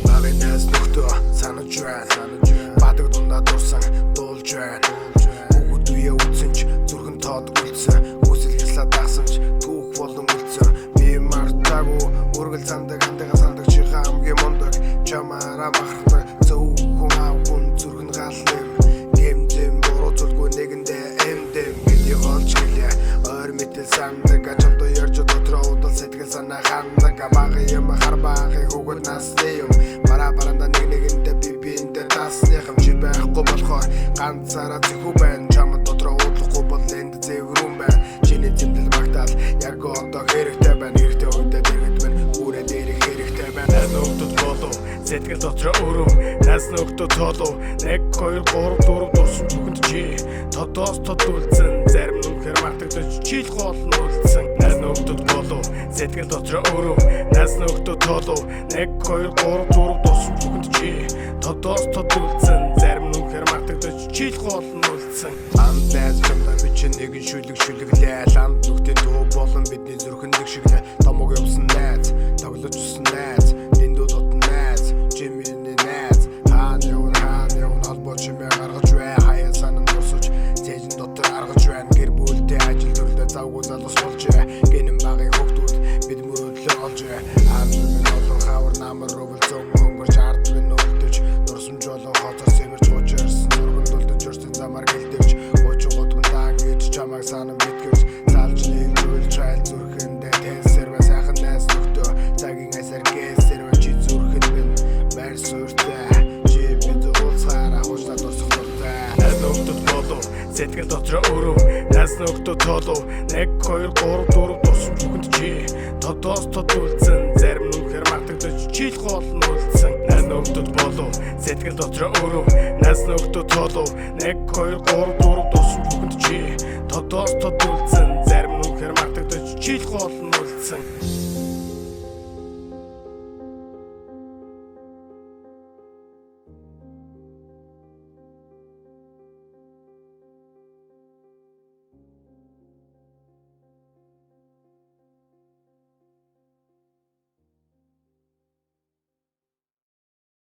Багынаас нөхдөө санаж байна. Бадаг дундаа дурсан дуулж байна. Бүгд үе үтсэн ч зүрхэн тод үлдсэн. Хүсэл хэлсаа дагсан ч түүх болон үлдсэн. Би мартаагүй үргэл зандаг хандага сандаг чи хамгийн мундаг. Чамаараа махардаг зөвхөн аавгүй зүрхэн галлэм. Гэмдэм буруу зүйлгүй нэгэндээ эмдэм. Бидний олж гэлээ ойр мэтэл сандаг. Ачамдаа ярьж дотроо удал сэтгэл санаа хандаг. Багын юм хар багын хөгөл насны юм. Баранда нэгэндээ би биэндээ тасныхам чи байхгүй болохоор ганцаараа зэхүү байна. Чамд дотроо уудлахгүй бол энд зэврүүн байна. Чиний зэмдэл магтаал яг одоо хэрэгтэй байна. Хэрэгтэй үедээ дэргэд байна. Хүрээ дээрх хэрэгтэй байна. Нас нөхдөд болов сэтгэл дотроо өрөв. Нас нөхдөд толов 1 2 3 4 дурсан бүхэнд чи тодоос тод үлдсэн. Зарим нүхэр мартагдаж чийл гол нь үлдсэн. Нас нөхдөд болов сэтгэл дотроо өрөв. Нас нөхдөд толов 1 2 3 4 дурсан бүхэнд чи тодоос тод үлдсэн. Зарим нүхэр мартагдаж чийл гол нь үлдсэн. Андаас чамдаа би чи нэгэн шүлэглээ. Анд нүхтэн дөө болон бидний зүрхэндэг шиглээ. Томог явсан найз тоглож усан найз дэндүү дотн найз чимэний найз хаан явна холбоо чимээ гаргаж бай. Хаяа санан дурсаж цэжин дотор аргаж байна. Гэр бүлтэй ажил төрөлдөө завгүй залуус болж гэнэн багын хөвгтүүд бид мөрөдлөө олж амин олон хавар намар өвөлцөн өнгөрч ард минь үлдэж дурсамж болон хоцор сэмэрч хуучаарсан зурганд үлдэж өрсөн замаар гэлдэж хуучин гудамтаа гэж чамайг санан битгэж залж нийлүүлж айл зүрхэндээ тэнсэр ба сайхан найс нөхдөө цагийн асар гээсэр ба чи зүрхэнд минь байр суурьтай чи бид уулзахаараа хуучнаа дурсах дуртай. Нас нөхдөд болов сэтгэл дотроо өрөв. Нас нөхдөд толов 1 2 3 4 дурсан бүхэнд чи тодоос тод үлдсэн. Зарим нүхэр мартагдаж чийл гол нь үлдсэн. Нас нөхдөд болов сэтгэл дотроо өрөв. Нас нөхдөд толов 1 2 3 4 дурсан бүхэнд чи тодоос тод үлдсэн. Зарим нүхэр мартагдаж чийл гол нь үлдсэн.